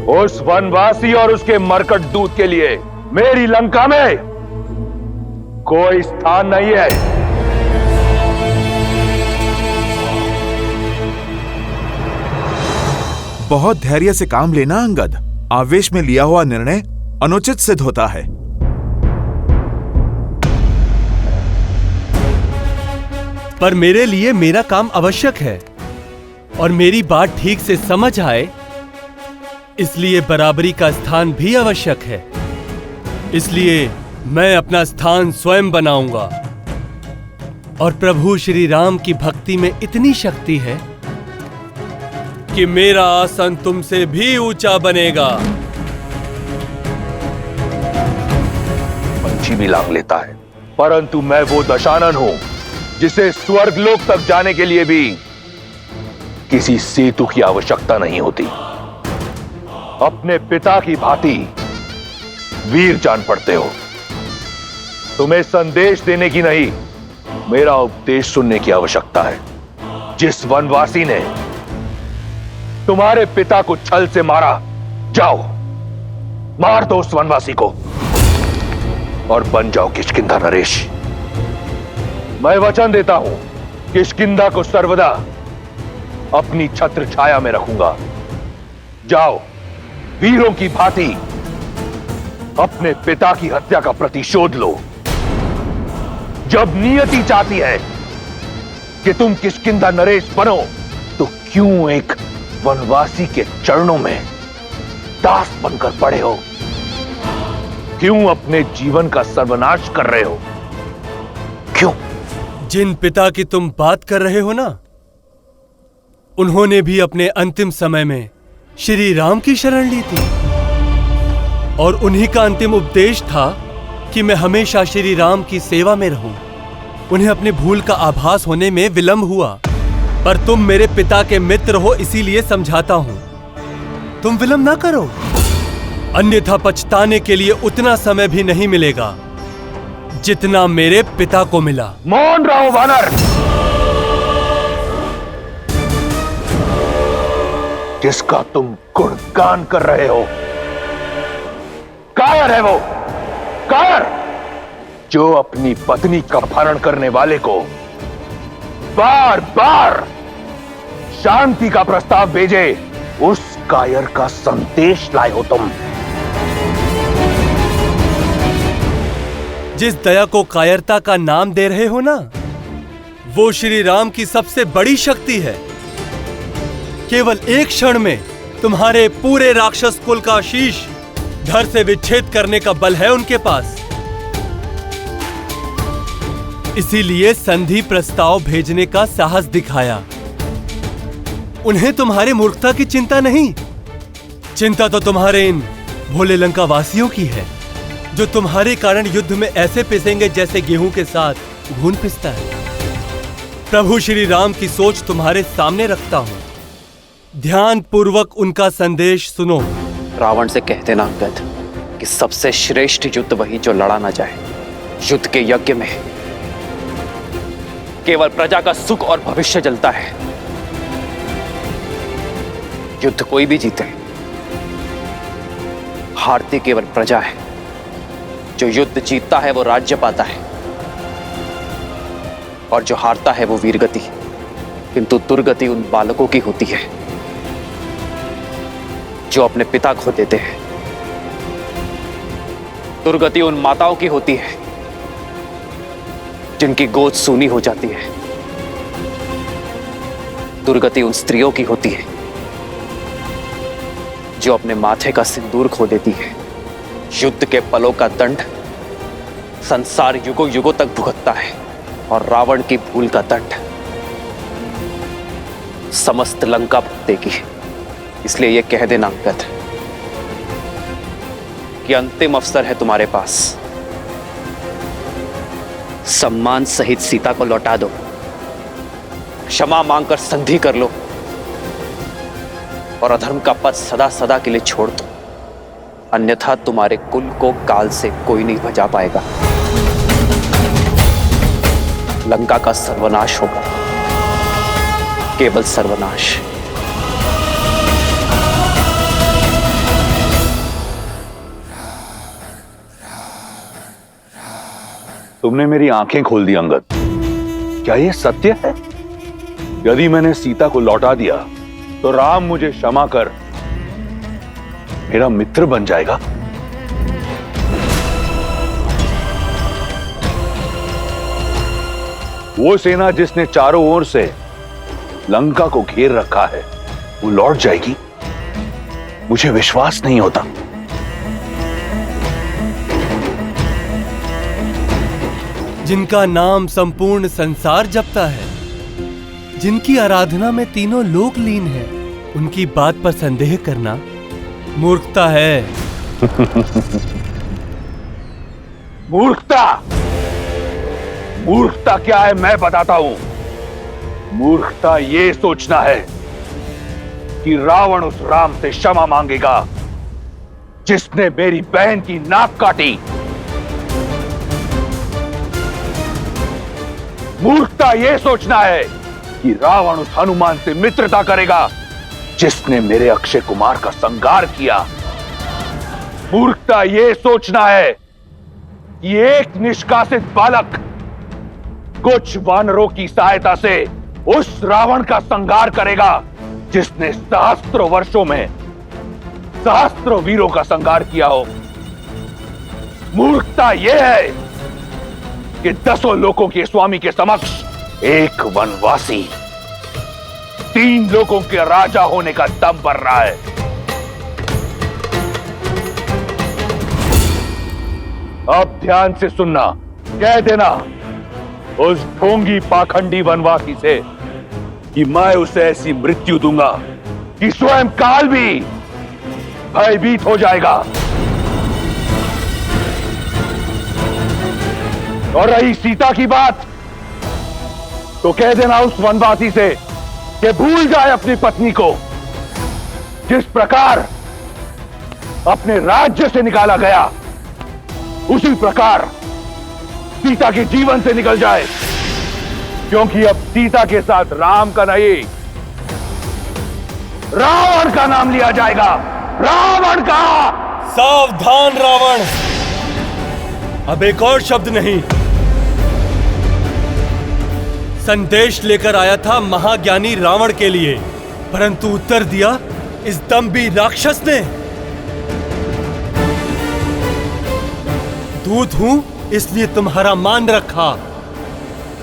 उस वनवासी और उसके मरकट दूत के लिए मेरी लंका में कोई स्थान नहीं है। बहुत धैर्य से काम लेना अंगद। आवेश में लिया हुआ निर्णय अनुचित सिद्ध होता है। पर मेरे लिए मेरा काम आवश्यक है और मेरी बात ठीक से समझ आए, इसलिए बराबरी का स्थान भी आवश्यक है। इसलिए मैं अपना स्थान स्वयं बनाऊंगा। और प्रभु श्री राम की भक्ति में इतनी शक्ति है कि मेरा आसन तुमसे भी ऊंचा बनेगा। पंछी भी लांग लेता है, परंतु मैं वो दशानन हूं जिसे स्वर्गलोक तक जाने के लिए भी किसी सेतु की आवश्यकता नहीं होती। अपने पिता की भांति वीर जान पड़ते हो। तुम्हें संदेश देने की नहीं, मेरा उपदेश सुनने की आवश्यकता है। जिस वनवासी ने तुम्हारे पिता को छल से मारा, जाओ मार दो उस वनवासी को और बन जाओ किष्किंधा नरेश। मैं वचन देता हूं, किष्किंधा को सर्वदा अपनी छत्र छाया में रखूंगा। जाओ वीरों की भांति अपने पिता की हत्या का प्रतिशोध लो। जब नियति चाहती है कि तुम किष्किंधा नरेश बनो, तो क्यों एक वनवासी के चरणों में दास बनकर पड़े हो? क्यों अपने जीवन का सर्वनाश कर रहे हो? क्यों? जिन पिता की तुम बात कर रहे हो ना, उन्होंने भी अपने अंतिम समय में श्री राम की शरण ली थी और उन्हीं का अंतिम उपदेश था कि मैं हमेशा श्री राम की सेवा में रहूं। उन्हें अपने भूल का आभास होने में विलंब हुआ, पर तुम मेरे पिता के मित्र हो, इसीलिए समझाता हूं, तुम विलंब ना करो, अन्यथा पछताने के लिए उतना समय भी नहीं मिलेगा जितना मेरे पिता को मिला। मौन रहो वानर। जिसका तुम गुणगान कर रहे हो, कायर है वो, कायर जो अपनी पत्नी का अपहरण करने वाले को बार बार शांति का प्रस्ताव भेजे। उस कायर का संदेश लाए हो तुम। जिस दया को कायरता का नाम दे रहे हो ना, वो श्री राम की सबसे बड़ी शक्ति है। केवल एक क्षण में तुम्हारे पूरे राक्षस कुल का शीश धड़ से विच्छेद करने का बल है उनके पास। इसीलिए संधि प्रस्ताव भेजने का साहस दिखाया। उन्हें तुम्हारी मूर्खता की चिंता नहीं, चिंता तो तुम्हारे इन भोले लंका वासियों की है, जो तुम्हारे कारण युद्ध में ऐसे पिसेंगे जैसे गेहूं के साथ घुन पिसता है। प्रभु श्री राम की सोच तुम्हारे सामने रखता हूं, ध्यान पूर्वक उनका संदेश सुनो। रावण से कह देना अंगद कि सबसे श्रेष्ठ युद्ध वही जो लड़ा ना जाए। युद्ध के यज्ञ में केवल प्रजा का सुख और भविष्य जलता है। युद्ध कोई भी जीते, हारती केवल प्रजा है। जो युद्ध जीतता है वो राज्य पाता है और जो हारता है वो वीरगति, किंतु दुर्गति उन बालकों की होती है जो अपने पिता खो देते हैं। दुर्गति उन माताओं की होती है जिनकी गोद सूनी हो जाती है। दुर्गति उन स्त्रियों की होती है जो अपने माथे का सिंदूर खो देती है। युद्ध के पलों का दंड संसार युगों युगों तक भुगतता है और रावण की भूल का दंड समस्त लंका भुगतेगी। इसलिए यह कह देना अंगद कि अंतिम अवसर है तुम्हारे पास। सम्मान सहित सीता को लौटा दो, क्षमा मांगकर संधि कर लो और अधर्म का पथ सदा सदा के लिए छोड़ दो, अन्यथा तुम्हारे कुल को काल से कोई नहीं बचा पाएगा। लंका का सर्वनाश होगा, केवल सर्वनाश। तुमने मेरी आंखें खोल दी अंगद। क्या यह सत्य है? यदि मैंने सीता को लौटा दिया तो राम मुझे क्षमा कर मेरा मित्र बन जाएगा? वो सेना जिसने चारों ओर से लंका को घेर रखा है, वो लौट जाएगी? मुझे विश्वास नहीं होता। जिनका नाम संपूर्ण संसार जपता है, जिनकी आराधना में तीनों लोक लीन है, उनकी बात पर संदेह करना मूर्खता है। मूर्खता? मूर्खता क्या है मैं बताता हूं। मूर्खता ये सोचना है कि रावण उस राम से क्षमा मांगेगा जिसने मेरी बहन की नाक काटी। मूर्खता ये सोचना है कि रावण उस हनुमान से मित्रता करेगा जिसने मेरे अक्षय कुमार का संहार किया। मूर्खता ये सोचना है कि एक निष्कासित बालक कुछ वानरों की सहायता से उस रावण का संहार करेगा जिसने सहस्त्रों वर्षों में सहस्त्रों वीरों का संहार किया हो। मूर्खता यह है कि 10 लोकों के स्वामी के समक्ष एक वनवासी 3 लोकों के राजा होने का दम भर रहा है। अब ध्यान से सुनना, कह देना उस ढोंगी पाखंडी वनवासी से कि मैं उसे ऐसी मृत्यु दूंगा कि स्वयं काल भी भयभीत हो जाएगा। और रही सीता की बात, तो कह देना उस वनवासी से कि भूल जाए अपनी पत्नी को। जिस प्रकार अपने राज्य से निकाला गया, उसी प्रकार सीता के जीवन से निकल जाए, क्योंकि अब सीता के साथ राम का नहीं, रावण का नाम लिया जाएगा। रावण का। सावधान रावण, अब एक और शब्द नहीं। संदेश लेकर आया था महाज्ञानी रावण के लिए, परंतु उत्तर दिया इस दंभी राक्षस ने। दूत हूं इसलिए तुम्हारा मान रखा,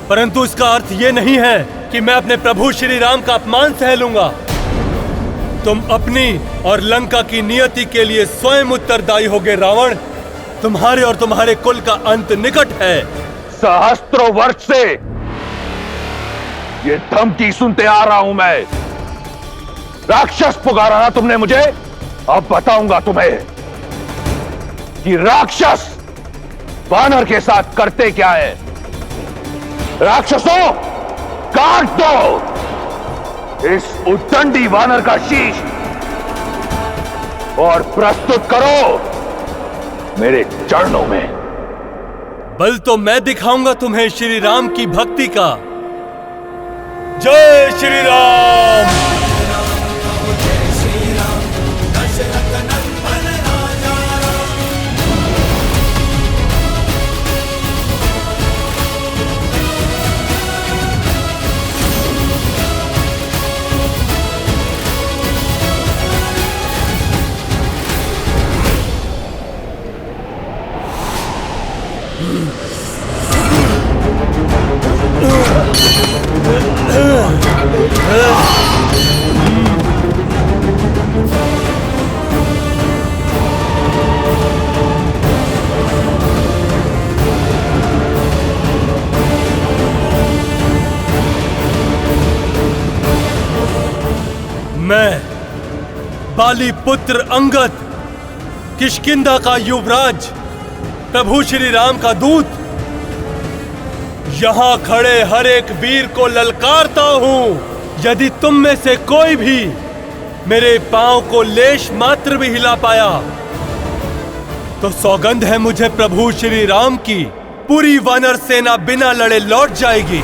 परंतु इसका अर्थ यह नहीं है कि मैं अपने प्रभु श्री राम का अपमान सह लूंगा। तुम अपनी और लंका की नियति के लिए स्वयं उत्तरदायी होगे रावण। तुम्हारे और तुम्हारे कुल का अंत निकट है। सहस्त्रों वर्ष से ये धमकी सुनते आ रहा हूं मैं। राक्षस पुकारा ना तुमने मुझे, अब बताऊंगा तुम्हें कि राक्षस वानर के साथ करते क्या है। राक्षसों, काट दो इस उद्दंडी वानर का शीश और प्रस्तुत करो मेरे चरणों में। बल तो मैं दिखाऊंगा तुम्हें श्री राम की भक्ति का। जय श्री राम। मैं बाली पुत्र अंगद, किष्किंधा का युवराज, प्रभु श्री राम का दूत, यहां खड़े हर एक वीर को ललकारता हूं। यदि तुम में से कोई भी मेरे पांव को लेश मात्र भी हिला पाया तो सौगंध है मुझे प्रभु श्री राम की, पूरी वानर सेना बिना लड़े लौट जाएगी।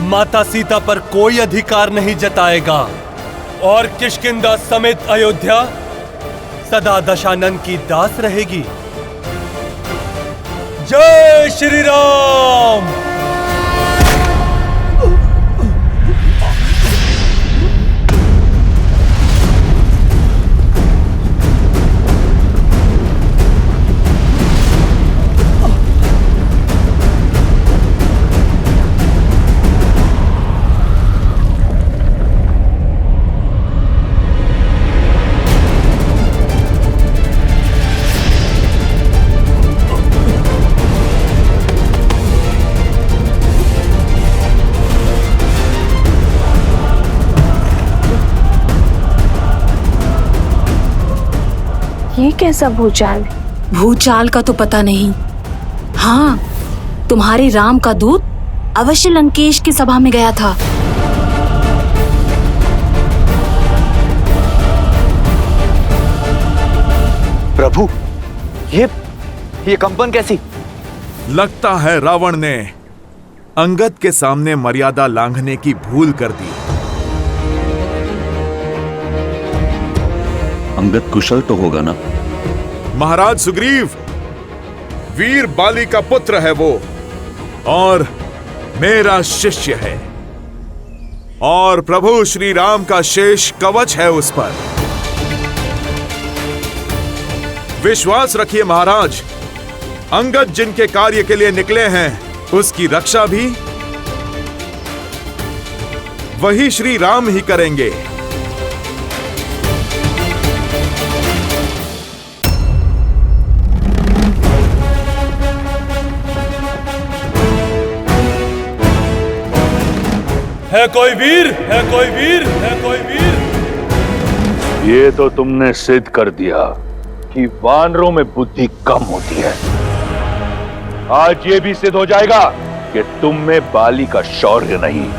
माता सीता पर कोई अधिकार नहीं जताएगा और किष्किंधा समेत अयोध्या सदा दशानन की दास रहेगी। जय श्री राम। ये कैसा भूचाल? भूचाल का तो पता नहीं। हाँ, तुम्हारे राम का दूत अवश्य लंकेश की सभा में गया था। प्रभु, ये कंपन कैसी? लगता है रावण ने अंगद के सामने मर्यादा लांघने की भूल कर दी। अंगद कुशल तो होगा ना? महाराज सुग्रीव वीर बाली का पुत्र है वो, और मेरा शिष्य है, और प्रभु श्री राम का शेष कवच है उस पर। विश्वास रखिए महाराज, अंगद जिनके कार्य के लिए निकले हैं उसकी रक्षा भी वही श्री राम ही करेंगे। है कोई वीर, है कोई वीर, है कोई वीर। ये तो तुमने सिद्ध कर दिया कि वानरों में बुद्धि कम होती है। आज ये भी सिद्ध हो जाएगा कि तुम में बाली का शौर्य नहीं।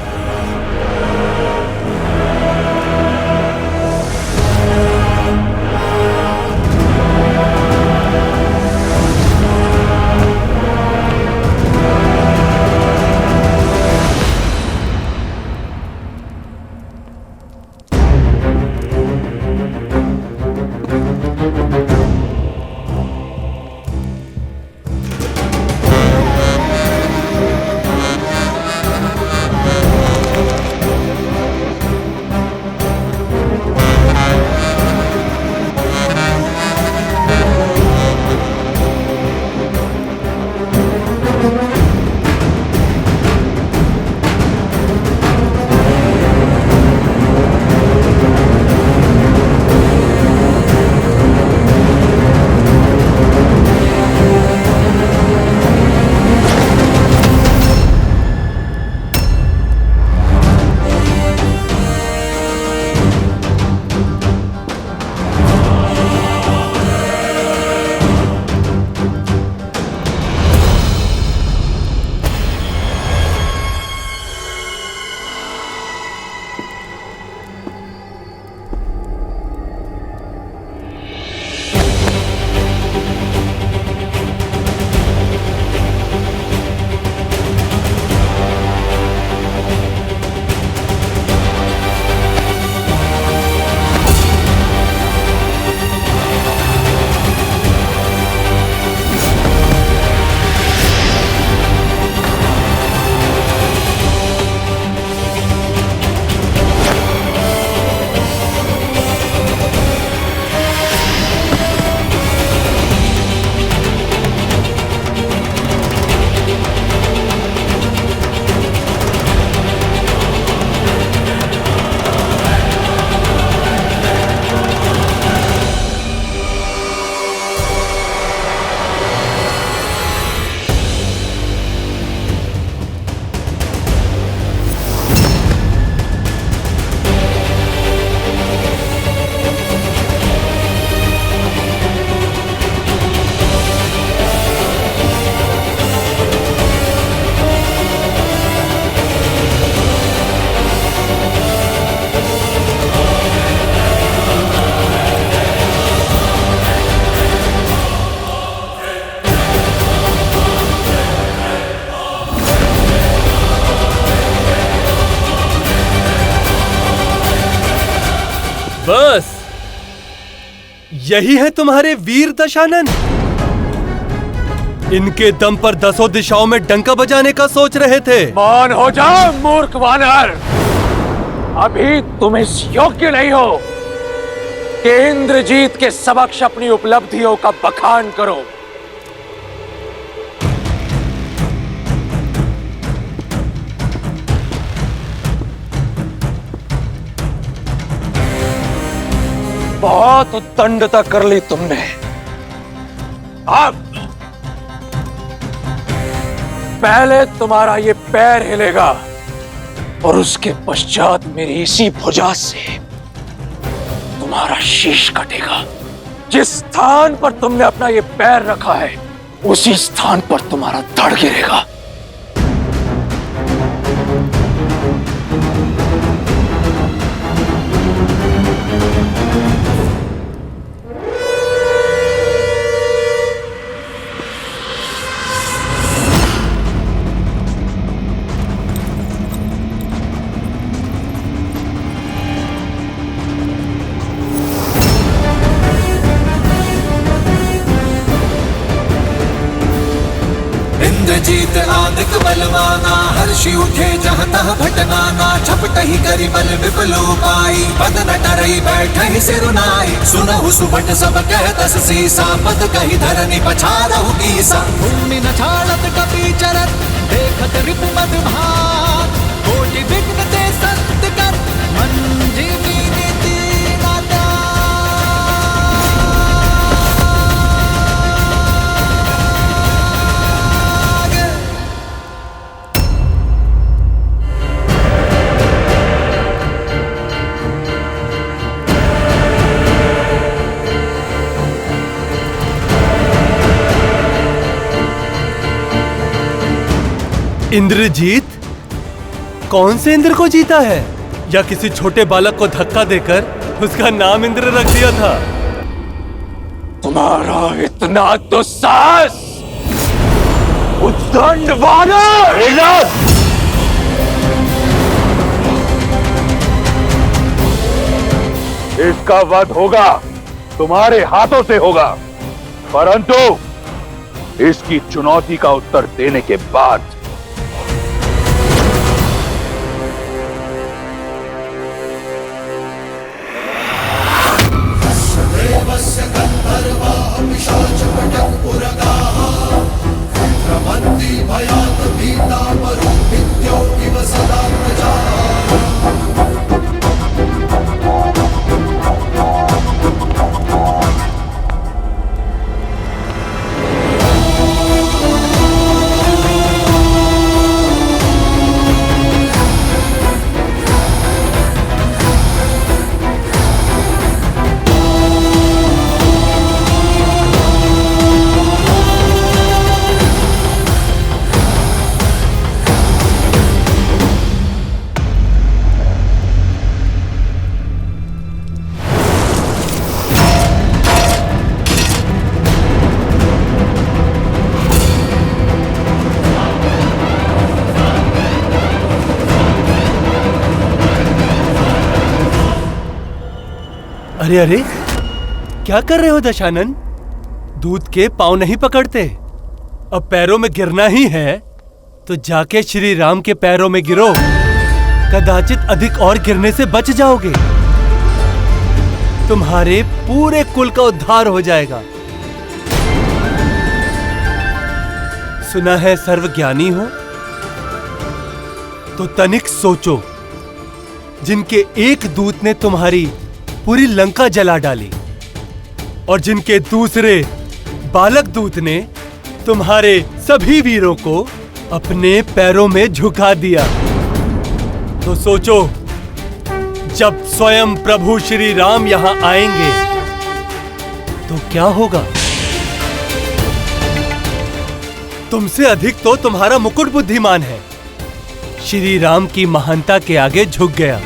यही है तुम्हारे वीर दशानन? इनके दम पर 10 दिशाओं में डंका बजाने का सोच रहे थे। मौन हो जा मूर्ख वानर। अभी तुम इस योग्य नहीं हो कि इंद्रजीत के समक्ष अपनी उपलब्धियों का बखान करो। बहुत उद्दंडता कर ली तुमने। अब पहले तुम्हारा ये पैर हिलेगा और उसके पश्चात मेरी इसी भुजा से तुम्हारा शीश कटेगा। जिस स्थान पर तुमने अपना ये पैर रखा है उसी स्थान पर तुम्हारा धड़ गिरेगा। इंद्रजीत आदिक बलवाना, हर्षि उठे जहाँ तह भटनाना। झपट ही करी बल विपुल उपाई, पद न डरई बैठहि सिरुनाई। सुनहु सुभट सब कहतस सीसा, पद कहि धरनि पछारहु कीसा। भूमि न छाड़त कपि चरत, देखत रिपु मद भाग। कोटि विघ्न ते संत कर, मंजिमी नीति न त्याग। इंद्रजीत? कौन से इंद्र को जीता है? या किसी छोटे बालक को धक्का देकर उसका नाम इंद्र रख दिया था? तुम्हारा इतना दुस्साहस! उद्दंड वानर! इसका वध होगा, तुम्हारे हाथों से होगा, परंतु इसकी चुनौती का उत्तर देने के बाद। अरे अरे, क्या कर रहे हो दशानन? दूत के पांव नहीं पकड़ते। अब पैरों में गिरना ही है तो जाके श्री राम के पैरों में गिरो। कदाचित अधिक और गिरने से बच जाओगे। तुम्हारे पूरे कुल का उद्धार हो जाएगा। सुना है सर्वज्ञानी हो, तो तनिक सोचो। जिनके एक दूत ने तुम्हारी पूरी लंका जला डाली और जिनके दूसरे बालक दूत ने तुम्हारे सभी वीरों को अपने पैरों में झुका दिया, तो सोचो जब स्वयं प्रभु श्री राम यहां आएंगे तो क्या होगा? तुमसे अधिक तो तुम्हारा मुकुट बुद्धिमान है। श्री राम की महानता के आगे झुक गया।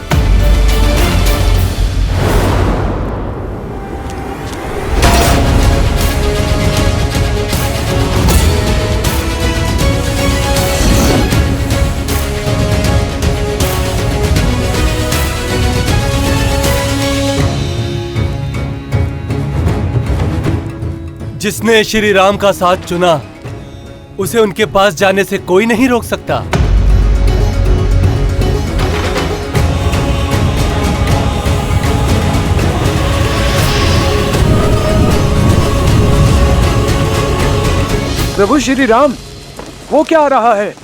जिसने श्री राम का साथ चुना उसे उनके पास जाने से कोई नहीं रोक सकता। प्रभु श्री राम, वो क्या आ रहा है?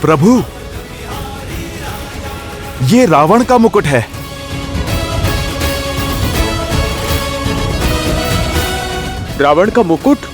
प्रभु, ये रावण का मुकुट है। रावण का मुकुट?